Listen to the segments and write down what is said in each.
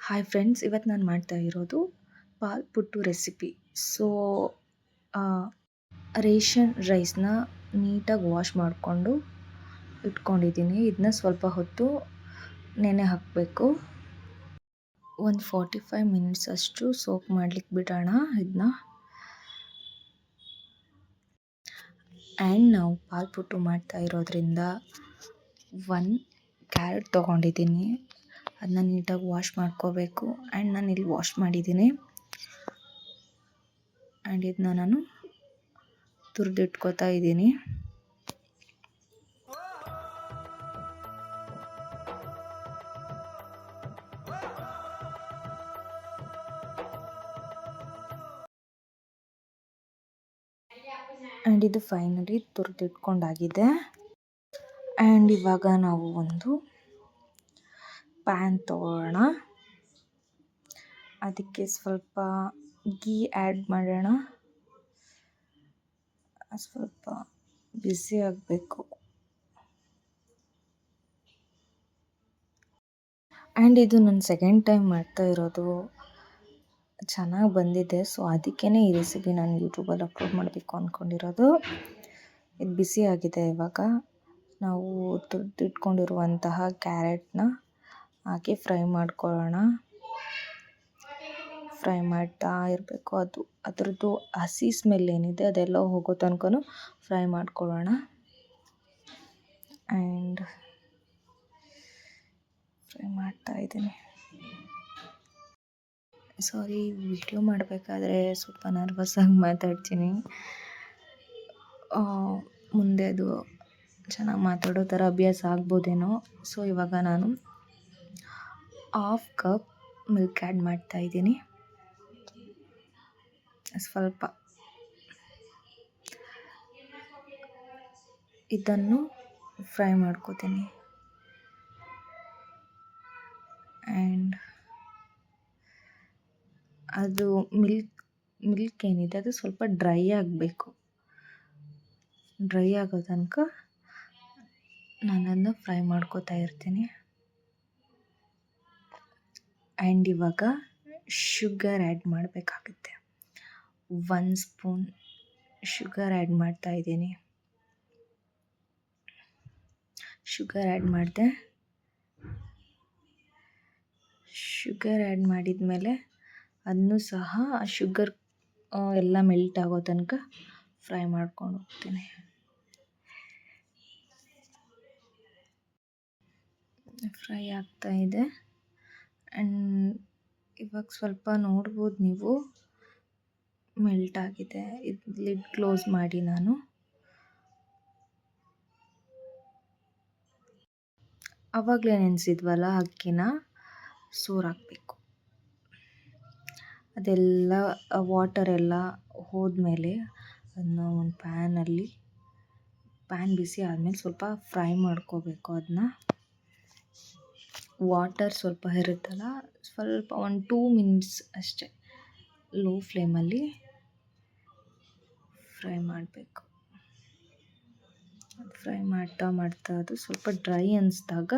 Hi friends, ಇವತ್ತು ನಾನು ಮಾಡ್ತಾ ಇರೋದು ಪಾಲ್ ಪುಟ್ಟು ರೆಸಿಪಿ. ಸೊ ರೇಷನ್ ರೈಸ್ನ ನೀಟಾಗಿ ವಾಶ್ ಮಾಡಿಕೊಂಡು ಇಟ್ಕೊಂಡಿದ್ದೀನಿ. ಇದನ್ನ ಸ್ವಲ್ಪ ಹೊತ್ತು ನೆನೆ ಹಾಕಬೇಕು. ಒಂದು 45 ಮಿನಿಟ್ಸ್ ಅಷ್ಟು ಸೋಕ್ ಮಾಡ್ಲಿಕ್ಕೆ ಬಿಡೋಣ ಇದನ್ನ. ಆ್ಯಂಡ್ ನಾವು ಪಾಲ್ ಪುಟ್ಟು ಮಾಡ್ತಾ ಇರೋದ್ರಿಂದ 1 ಕ್ಯಾರೆಟ್ ತೊಗೊಂಡಿದ್ದೀನಿ. ಅದನ್ನ ನೀಟಾಗಿ ವಾಶ್ ಮಾಡ್ಕೋಬೇಕು. ಆ್ಯಂಡ್ ನಾನು ಇಲ್ಲಿ ವಾಶ್ ಮಾಡಿದ್ದೀನಿ. ಆ್ಯಂಡ್ ಇದನ್ನ ನಾನು ತುರಿದಿಟ್ಕೋತಾ ಇದ್ದೀನಿ. ಆ್ಯಂಡ್ ಇದು ಫೈನಲಿ ತುರಿದಿಟ್ಕೊಂಡಾಗಿದೆ. ಆ್ಯಂಡ್ ಇವಾಗ ನಾವು ಒಂದು ಪ್ಯಾನ್ ತೊಗೊಳ್ಳೋಣ. ಅದಕ್ಕೆ ಸ್ವಲ್ಪ ಗೀ ಆ್ಯಡ್ ಮಾಡೋಣ. ಸ್ವಲ್ಪ ಬಿಸಿ ಆಗಬೇಕು. ಆ್ಯಂಡ್ ಇದು ನಾನು ಸೆಕೆಂಡ್ ಟೈಮ್ ಮಾಡ್ತಾ ಇರೋದು. ಚೆನ್ನಾಗಿ ಬಂದಿದೆ. ಸೊ ಅದಕ್ಕೇ ಈ ರೆಸಿಪಿ ನಾನು ಯೂಟ್ಯೂಬಲ್ಲಿ ಅಪ್ಲೋಡ್ ಮಾಡಬೇಕು ಅಂದ್ಕೊಂಡಿರೋದು. ಇದು ಬಿಸಿ ಆಗಿದೆ. ಇವಾಗ ನಾವು ತುರಿದಿಟ್ಕೊಂಡಿರುವಂತಹ ಕ್ಯಾರೆಟ್ನ ಹಾಕಿ ಫ್ರೈ ಮಾಡ್ಕೊಳ್ಳೋಣ. ಫ್ರೈ ಮಾಡ್ತಾ ಇರಬೇಕು. ಅದರದ್ದು ಹಸಿ ಸ್ಮೆಲ್ ಏನಿದೆ ಅದೆಲ್ಲ ಹೋಗೋ ತನಕನೂ ಫ್ರೈ ಮಾಡ್ಕೊಳ್ಳೋಣ. ಆ್ಯಂಡ್ ಫ್ರೈ ಮಾಡ್ತಾ ಇದ್ದೀನಿ. ಸಾರಿ, ವಿಡಿಯೋ ಮಾಡಬೇಕಾದ್ರೆ ಸ್ವಲ್ಪ ನರ್ವಸ್ಸಾಗಿ ಮಾತಾಡ್ತೀನಿ. ಮುಂದೆ ಅದು ಚೆನ್ನಾಗಿ ಮಾತಾಡೋ ಥರ ಅಭ್ಯಾಸ ಆಗ್ಬೋದೇನೋ. ಸೊ ಇವಾಗ ನಾನು 1/2 ಕಪ್ ಮಿಲ್ಕ್ ಆ್ಯಡ್ ಮಾಡ್ತಾ ಇದ್ದೀನಿ. ಸ್ವಲ್ಪ ಇದನ್ನು ಫ್ರೈ ಮಾಡ್ಕೋತೀನಿ. ಆ್ಯಂಡ್ ಅದು ಮಿಲ್ಕ್ ಏನಿದೆ ಅದು ಸ್ವಲ್ಪ ಡ್ರೈ ಆಗಬೇಕು. ಡ್ರೈ ಆಗೋ ತನಕ ನಾನದನ್ನು ಫ್ರೈ ಮಾಡ್ಕೋತಾ ಇರ್ತೀನಿ. ಆ್ಯಂಡ್ ಇವಾಗ ಶುಗರ್ ಆ್ಯಡ್ ಮಾಡಬೇಕಾಗುತ್ತೆ. 1 ಸ್ಪೂನ್ ಶುಗರ್ ಆ್ಯಡ್ ಮಾಡ್ತಾ ಇದ್ದೀನಿ. ಶುಗರ್ ಆ್ಯಡ್ ಮಾಡಿದೆ. ಶುಗರ್ ಆ್ಯಡ್ ಮಾಡಿದ್ಮೇಲೆ ಅದನ್ನು ಸಹ ಆ ಶುಗರ್ ಎಲ್ಲ ಮೆಲ್ಟ್ ಆಗೋ ತನಕ ಫ್ರೈ ಮಾಡ್ಕೊಂಡು ಹೋಗ್ತೀನಿ. ಫ್ರೈ ಆಗ್ತಾ ಇದೆ. ಆ್ಯಂಡ್ ಇವಾಗ ಸ್ವಲ್ಪ ನೋಡ್ಬೋದು ನೀವು, ಮೆಲ್ಟ್ ಆಗಿದೆ. ಇದು ಲಿಡ್ ಕ್ಲೋಸ್ ಮಾಡಿ ನಾನು ಆವಾಗಲೇ ನೆನೆಸಿದ್ವಲ್ಲ ಅಕ್ಕಿನ ಸೋರಾಕಬೇಕು. ಅದೆಲ್ಲ ವಾಟರ್ ಎಲ್ಲ ಹೋದ್ಮೇಲೆ ಅದನ್ನ ಒಂದು ಪ್ಯಾನ್ ಬಿಸಿ ಆದಮೇಲೆ ಸ್ವಲ್ಪ ಫ್ರೈ ಮಾಡ್ಕೋಬೇಕು. ಅದನ್ನ ವಾಟರ್ ಸ್ವಲ್ಪ ಇರುತ್ತಲ್ಲ, ಸ್ವಲ್ಪ 1-2 ಮಿನಿಟ್ಸ್ ಅಷ್ಟೇ ಲೋ ಫ್ಲೇಮಲ್ಲಿ ಫ್ರೈ ಮಾಡಬೇಕು. ಫ್ರೈ ಮಾಡ್ತಾ ಅದು ಸ್ವಲ್ಪ ಡ್ರೈ ಅನಿಸ್ದಾಗ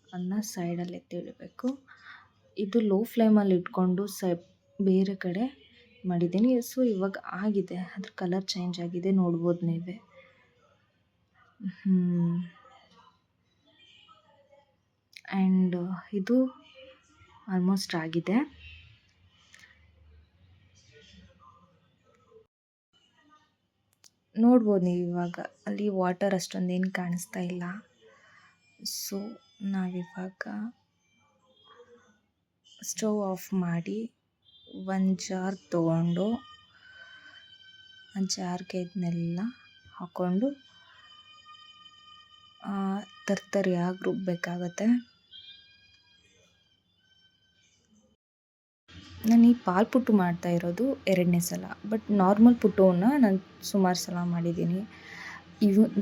ಅದನ್ನ ಸೈಡಲ್ಲಿ ಎತ್ತಿಡಬೇಕು. ಇದು ಲೋ ಫ್ಲೇಮಲ್ಲಿ ಇಟ್ಕೊಂಡು ಬೇರೆ ಕಡೆ ಮಾಡಿದ್ದೀನಿ. ಸೊ ಇವಾಗ ಆಗಿದೆ, ಅದ್ರ ಕಲರ್ ಚೇಂಜ್ ಆಗಿದೆ, ನೋಡ್ಬೋದು ನೀವೇ. ಆ್ಯಂಡ್ ಇದು ಆಲ್ಮೋಸ್ಟ್ ಆಗಿದೆ. ನೋಡ್ಬೋದು ನೀವು ಇವಾಗ ಅಲ್ಲಿ ವಾಟರ್ ಅಷ್ಟೊಂದೇನು ಕಾಣಿಸ್ತಾ ಇಲ್ಲ. ಸೊ ನಾವಿವಾಗ ಸ್ಟವ್ ಆಫ್ ಮಾಡಿ ಒಂದು ಜಾರ್ ತೊಗೊಂಡು ಆ ಜಾರ್ಗೆ ಇದನ್ನೆಲ್ಲ ಹಾಕ್ಕೊಂಡು ತರ್ತರಿಯಾಗಿ ರುಬ್ಬಬೇಕಾಗತ್ತೆ. ನಾನು ಈ ಪಾಲ್ ಪುಟ್ಟು ಮಾಡ್ತಾ ಇರೋದು 2ನೇ ಸಲ. ಬಟ್ ನಾರ್ಮಲ್ ಪುಟ್ಟುವನ್ನು ನಾನು ಸುಮಾರು ಸಲ ಮಾಡಿದ್ದೀನಿ.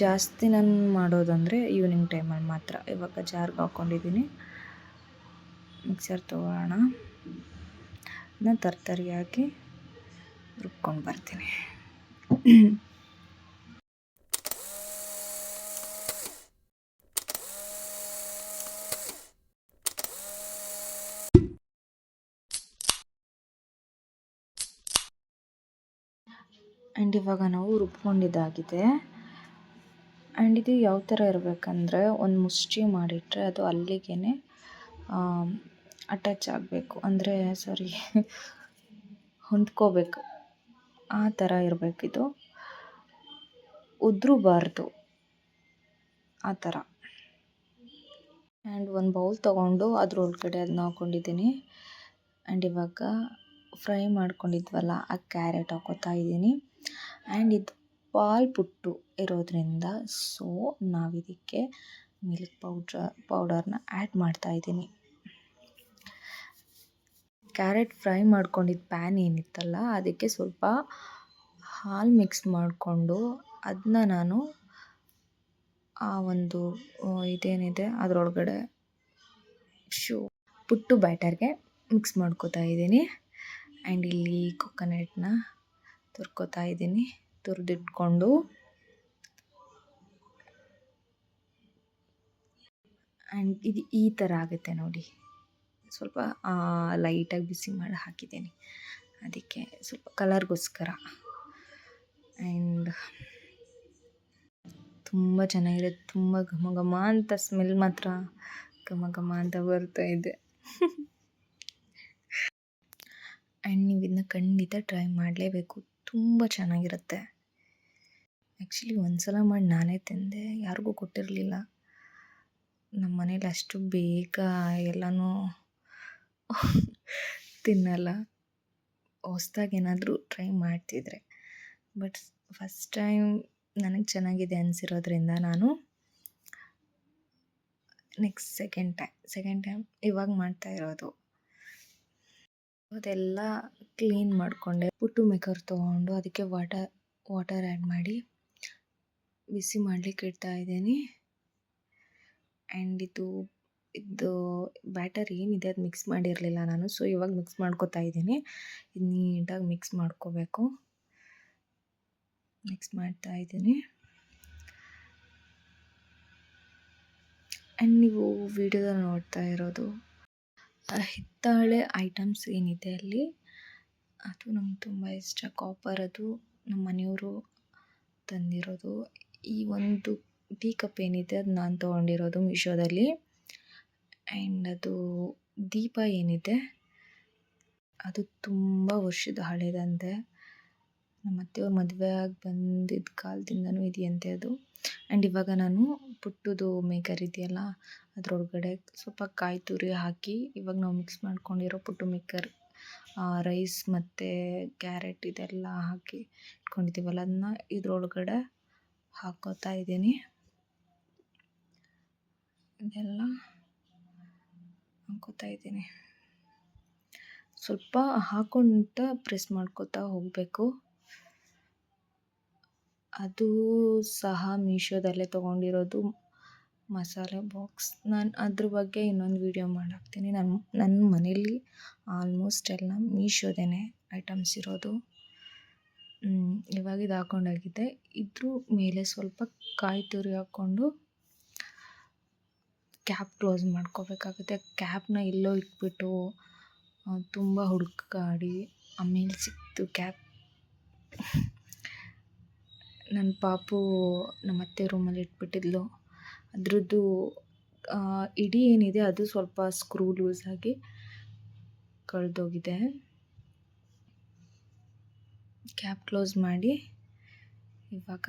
ಜಾಸ್ತಿ ನಾನು ಮಾಡೋದಂದರೆ ಈವ್ನಿಂಗ್ ಟೈಮಲ್ಲಿ ಮಾತ್ರ. ಇವಾಗ ಜಾರ್ಗೆ ಹಾಕ್ಕೊಂಡಿದ್ದೀನಿ. ಮಿಕ್ಸರ್ ತೊಗೊಳ್ಳೋಣ. ಅದನ್ನ ತರ್ತರಿಯಾಗಿ ರುಬ್ಕೊಂಡು ಬರ್ತೀನಿ. ಆ್ಯಂಡ್ ಇವಾಗ ನಾವು ರುಬ್ಕೊಂಡಿದ್ದಾಗಿದೆ. ಆ್ಯಂಡ್ ಇದು ಯಾವ ಥರ ಇರಬೇಕಂದ್ರೆ, ಒಂದು ಮುಷ್ಟಿ ಮಾಡಿಟ್ರೆ ಅದು ಅಲ್ಲಿಗೆ ಅಟ್ಯಾಚ್ ಆಗಬೇಕು, ಅಂದರೆ ಸಾರಿ ಹೊಂದ್ಕೋಬೇಕು, ಆ ಥರ ಇರಬೇಕಿದು, ಉದ್ರಬಾರ್ದು ಆ ಥರ. ಆ್ಯಂಡ್ ಒಂದು ಬೌಲ್ ತೊಗೊಂಡು ಅದ್ರೊಳಗಡೆ ಅದನ್ನ ಹಾಕ್ಕೊಂಡಿದ್ದೀನಿ. ಆ್ಯಂಡ್ ಇವಾಗ ಫ್ರೈ ಮಾಡ್ಕೊಂಡಿದ್ವಲ್ಲ ಆ ಕ್ಯಾರೆಟ್ ಹಾಕೋತಾ ಇದ್ದೀನಿ. ಆ್ಯಂಡ್ ಇದು ಪಾಲ್ ಪುಟ್ಟು ಇರೋದ್ರಿಂದ ಸೊ ನಾವಿದಕ್ಕೆ ಮಿಲ್ಕ್ ಪೌಡರ್ನ ಆ್ಯಡ್ ಮಾಡ್ತಾ ಇದ್ದೀನಿ. ಕ್ಯಾರೆಟ್ ಫ್ರೈ ಮಾಡ್ಕೊಂಡಿದ್ದ ಪ್ಯಾನ್ ಏನಿತ್ತಲ್ಲ ಅದಕ್ಕೆ ಸ್ವಲ್ಪ ಹಾಲು ಮಿಕ್ಸ್ ಮಾಡಿಕೊಂಡು ಅದನ್ನ ನಾನು ಆ ಒಂದು ಇದೇನಿದೆ ಅದರೊಳಗಡೆ ಪುಟ್ಟು ಬ್ಯಾಟರ್ಗೆ ಮಿಕ್ಸ್ ಮಾಡ್ಕೋತಾ ಇದ್ದೀನಿ. ಆ್ಯಂಡ್ ಇಲ್ಲಿ ಕೊಕೊನಟ್ನ ತುರ್ಕೋತಾ ಇದ್ದೀನಿ, ತುರಿದಿಟ್ಕೊಂಡು. ಆ್ಯಂಡ್ ಇದು ಈ ಥರ ಆಗುತ್ತೆ ನೋಡಿ. ಸ್ವಲ್ಪ ಲೈಟಾಗಿ ಬಿಸಿ ಮಾಡಿ ಹಾಕಿದ್ದೀನಿ, ಅದಕ್ಕೆ ಸ್ವಲ್ಪ ಕಲರ್ಗೋಸ್ಕರ. ಆ್ಯಂಡ್ ತುಂಬ ಚೆನ್ನಾಗಿರುತ್ತೆ, ತುಂಬ ಘಮ ಘಮ ಅಂತ ಸ್ಮೆಲ್ ಮಾತ್ರ ಘಮ ಘಮ ಅಂತ ಬರ್ತಾ ಇದೆ. ಆ್ಯಂಡ್ ನೀವು ಇದನ್ನ ಖಂಡಿತ ಟ್ರೈ ಮಾಡಲೇಬೇಕು, ತುಂಬ ಚೆನ್ನಾಗಿರುತ್ತೆ. ಆ್ಯಕ್ಚುಲಿ ಒಂದು ಸಲ ಮಾಡಿ ನಾನೇ ತಿಂದೆ, ಯಾರಿಗೂ ಕೊಟ್ಟಿರಲಿಲ್ಲ. ನಮ್ಮ ಮನೇಲಿ ಅಷ್ಟು ಬೇಗ ಎಲ್ಲನೂ ತಿನ್ನಲ್ಲ, ಹೊಸ್ದಾಗಿ ಏನಾದರೂ ಟ್ರೈ ಮಾಡ್ತಿದ್ರೆ. ಬಟ್ ಫಸ್ಟ್ ಟೈಮ್ ನನಗೆ ಚೆನ್ನಾಗಿದೆ ಅನಿಸಿರೋದ್ರಿಂದ ನಾನು ಸೆಕೆಂಡ್ ಟೈಮ್ ಇವಾಗ ಮಾಡ್ತಾ ಇರೋದು. ಅದೆಲ್ಲ ಕ್ಲೀನ್ ಮಾಡಿಕೊಂಡೆ, ಪುಟ್ಟು ಮೇಕರ್ ತೊಗೊಂಡು ಅದಕ್ಕೆ ವಾಟರ್ ಆ್ಯಡ್ ಮಾಡಿ ಬಿಸಿ ಮಾಡಲಿಕ್ಕೆ ಇಡ್ತಾ ಇದ್ದೀನಿ. ಆ್ಯಂಡ್ ಇದು ಬ್ಯಾಟರ್ ಏನಿದೆ ಅದು ಮಿಕ್ಸ್ ಮಾಡಿರಲಿಲ್ಲ ನಾನು, ಸೊ ಇವಾಗ ಮಿಕ್ಸ್ ಮಾಡ್ಕೊತಾ ಇದ್ದೀನಿ. ಇದು ನೀಟಾಗಿ ಮಿಕ್ಸ್ ಮಾಡ್ಕೋಬೇಕು. ಮಿಕ್ಸ್ ಮಾಡ್ತಾ ಇದ್ದೀನಿ. ಆ್ಯಂಡ್ ನೀವು ವಿಡಿಯೋದಲ್ಲಿ ನೋಡ್ತಾ ಇರೋದು ಹಿತ್ತಾಳೆ ಐಟಮ್ಸ್ ಏನಿದೆ ಅಲ್ಲಿ, ಅದು ನಂಗೆ ತುಂಬ ಇಷ್ಟ. ಕಾಪರ್, ಅದು ನಮ್ಮ ಮನೆಯವರು ತಂದಿರೋದು. ಈ ಒಂದು ಟೀ ಕಪ್ ಏನಿದೆ ಅದು ನಾನು ತೊಗೊಂಡಿರೋದು ಮೀಶೋದಲ್ಲಿ. ಆ್ಯಂಡ್ ಅದು ದೀಪ ಏನಿದೆ ಅದು ತುಂಬ ವರ್ಷದ ಹಳೇದಂತೆ. ನಮ್ಮ ಅತ್ತೆಯವ್ರ ಮದುವೆ ಆಗಿ ಬಂದಿದ್ದ ಕಾಲದಿಂದನೂ ಇದೆಯಂತೆ ಅದು. ಆ್ಯಂಡ್ ಇವಾಗ ನಾನು ಪುಟ್ಟದು ಮೇಕರ್ ಇದೆಯಲ್ಲ ಅದರೊಳಗಡೆ ಸ್ವಲ್ಪ ಕಾಯಿ ತುರಿ ಹಾಕಿ, ಇವಾಗ ನಾವು ಮಿಕ್ಸ್ ಮಾಡ್ಕೊಂಡಿರೋ ಪುಟ್ಟು ಮೇಕರ್, ರೈಸ್ ಮತ್ತು ಕ್ಯಾರೆಟ್ ಇದೆಲ್ಲ ಹಾಕಿ ಇಟ್ಕೊಂಡಿದ್ದೀವಲ್ಲ ಅದನ್ನ ಇದ್ರೊಳಗಡೆ ಹಾಕೋತಾ ಇದ್ದೀನಿ. ಇದೆಲ್ಲ ಹಾಕೋತಾ ಇದ್ದೀನಿ. ಸ್ವಲ್ಪ ಹಾಕ್ಕೊಂತ ಪ್ರೆಸ್ ಮಾಡ್ಕೋತಾ ಹೋಗಬೇಕು. ಅದು ಸಹ ಮೀಶೋದಲ್ಲೇ ತೊಗೊಂಡಿರೋದು ಮಸಾಲೆ ಬಾಕ್ಸ್. ನಾನು ಅದ್ರ ಬಗ್ಗೆ ಇನ್ನೊಂದು ವೀಡಿಯೋ ಮಾಡಾಕ್ತೀನಿ. ನನ್ನ ಮನೇಲಿ ಆಲ್ಮೋಸ್ಟ್ ಎಲ್ಲ ಮೀಶೋದೇ ಐಟಮ್ಸ್ ಇರೋದು. ಇವಾಗ ಇದು ಹಾಕ್ಕೊಂಡಾಗಿದೆ. ಇದ್ರ ಮೇಲೆ ಸ್ವಲ್ಪ ಕಾಯಿ ತುರಿ ಹಾಕ್ಕೊಂಡು ಕ್ಯಾಪ್ ಕ್ಲೋಸ್ ಮಾಡ್ಕೋಬೇಕಾಗುತ್ತೆ. ಕ್ಯಾಪ್ನ ಎಲ್ಲೋ ಇಟ್ಬಿಟ್ಟು ತುಂಬ ಹುಡುಕಾಡಿ ಆಮೇಲೆ ಸಿಕ್ತು ಕ್ಯಾಪ್. ನನ್ನ ಪಾಪು ನಮ್ಮ ಅತ್ತೆ ರೂಮಲ್ಲಿ ಇಟ್ಬಿಟ್ಟಿದ್ಲು. ಅದ್ರದ್ದು ಇಡೀ ಏನಿದೆ ಅದು ಸ್ವಲ್ಪ ಸ್ಕ್ರೂ ಲೂಸ್ ಆಗಿ ಕಳೆದೋಗಿದೆ. ಕ್ಯಾಪ್ ಕ್ಲೋಸ್ ಮಾಡಿ ಇವಾಗ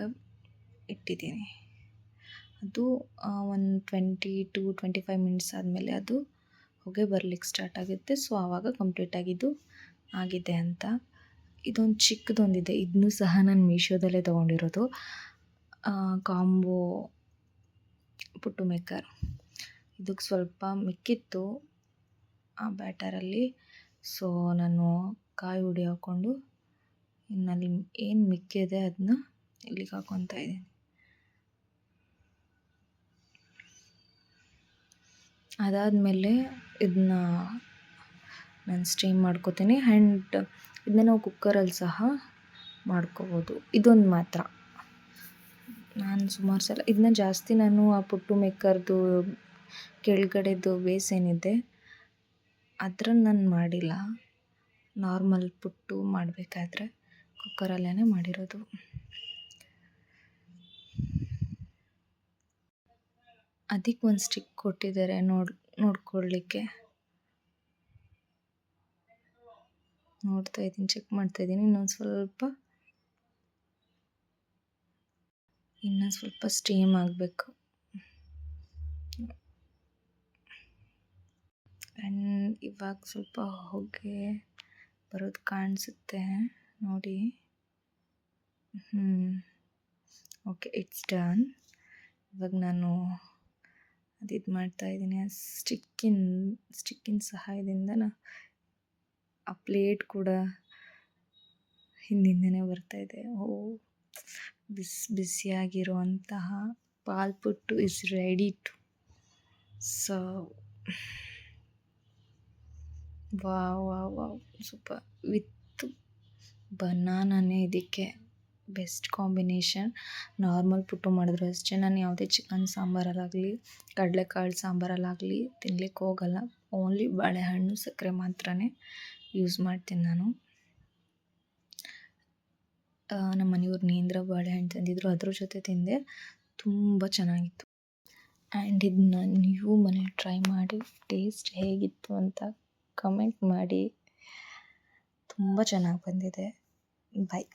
ಇಟ್ಟಿದ್ದೀನಿ. ಅದು ಒಂದು 20-25 ಮಿನಿಟ್ಸ್ ಆದಮೇಲೆ ಅದು ಹೊಗೆ ಬರಲಿಕ್ಕೆ ಸ್ಟಾರ್ಟ್ ಆಗುತ್ತೆ. ಸೊ ಆವಾಗ ಕಂಪ್ಲೀಟಾಗಿದ್ದು ಆಗಿದೆ ಅಂತ. ಇದೊಂದು ಚಿಕ್ಕದೊಂದಿದೆ, ಇದನ್ನೂ ಸಹ ನಾನು ಮೀಶೋದಲ್ಲೇ ತೊಗೊಂಡಿರೋದು. ಕಾಂಬೋ ಪುಟ್ಟು ಮೇಕರ್. ಇದಕ್ಕೆ ಸ್ವಲ್ಪ ಮಿಕ್ಕಿತ್ತು ಆ ಬ್ಯಾಟರಲ್ಲಿ, ಸೊ ನಾನು ಕಾಯಿ ಹುಡಿ ಹಾಕ್ಕೊಂಡು ಇನ್ನಲ್ಲಿ ಏನು ಮಿಕ್ಕಿದೆ ಅದನ್ನ ಇಲ್ಲಿಗೆ ಹಾಕ್ಕೊತಾ ಇದ್ದೀನಿ. ಅದಾದಮೇಲೆ ಇದನ್ನ ನಾನು ಸ್ಟೀಮ್ ಮಾಡ್ಕೋತೀನಿ. ಆ್ಯಂಡ್ ಇದನ್ನ ನಾವು ಕುಕ್ಕರಲ್ಲಿ ಸಹ ಮಾಡ್ಕೋಬೋದು. ಇದೊಂದು ಮಾತ್ರ ನಾನು ಸುಮಾರು ಸಲ ಇದನ್ನ ಜಾಸ್ತಿ ನಾನು ಆ ಪುಟ್ಟು ಮೇಕರ್ದು ಕೆಳಗಡೆದು ಬೇಸ್ ಏನಿದೆ ಅದ್ರಲ್ಲಿ ನಾನು ಮಾಡಿಲ್ಲ. ನಾರ್ಮಲ್ ಪುಟ್ಟು ಮಾಡಬೇಕಾದ್ರೆ ಕುಕ್ಕರಲ್ಲೇ ಮಾಡಿರೋದು. ಅದಕ್ಕೆ ಒಂದು ಸ್ಟಿಕ್ ಕೊಟ್ಟಿದ್ದಾರೆ ನೋಡ್ಕೊಳ್ಳಿಕ್ಕೆ. ನೋಡ್ತಾ ಇದ್ದೀನಿ, ಚೆಕ್ ಮಾಡ್ತಾ ಇದ್ದೀನಿ. ಇನ್ನೊಂದು ಸ್ವಲ್ಪ ಸ್ಟೀಮ್ ಆಗಬೇಕು. ಆ್ಯಂಡ್ ಇವಾಗ ಸ್ವಲ್ಪ ಹೊಗೆ ಬರೋದು ಕಾಣಿಸುತ್ತೆ ನೋಡಿ. Okay, it's done. ಇವಾಗ ನಾನು ಅದಿದು ಮಾಡ್ತಾ ಇದ್ದೀನಿ. ಸ್ಟಿಕ್ಕಿನ ಸಹಾಯದಿಂದ ಆ ಪ್ಲೇಟ್ ಕೂಡ ಹಿಂದಿಂದನೇ ಬರ್ತಾ ಇದೆ. ಬಿಸಿಯಾಗಿರುವಂತಹ palputtu is ready to serve. Wow super. With ಬನಾನಾನೇ ಇದಕ್ಕೆ ಬೆಸ್ಟ್ ಕಾಂಬಿನೇಷನ್. ನಾರ್ಮಲ್ ಪುಟ್ಟು ಮಾಡಿದ್ರು ಅಷ್ಟೇ. ನಾನು ಯಾವುದೇ ಚಿಕನ್ ಸಾಂಬಾರಲ್ಲಾಗಲಿ ಕಡಲೆಕಾಳು ಸಾಂಬಾರಲ್ಲಾಗಲಿ ತಿನ್ಲಿಕ್ಕೆ ಹೋಗಲ್ಲ. ಓನ್ಲಿ ಬಾಳೆಹಣ್ಣು ಸಕ್ಕರೆ ಮಾತ್ರನೇ ಯೂಸ್ ಮಾಡ್ತೀನಿ ನಾನು. ನಮ್ಮ ಮನೆಯವ್ರು ನೇಂದ್ರ ಬಾಳೆಹಣ್ಣು ತಂದಿದ್ರು, ಅದ್ರ ಜೊತೆ ತಿಂದೆ. ತುಂಬ ಚೆನ್ನಾಗಿತ್ತು. ಆ್ಯಂಡ್ ಇದನ್ನ ನೀವು ಮನೇಲಿ ಟ್ರೈ ಮಾಡಿ ಟೇಸ್ಟ್ ಹೇಗಿತ್ತು ಅಂತ ಕಮೆಂಟ್ ಮಾಡಿ. ತುಂಬ ಚೆನ್ನಾಗಿ ಬಂದಿದೆ. ಬಾಯ್.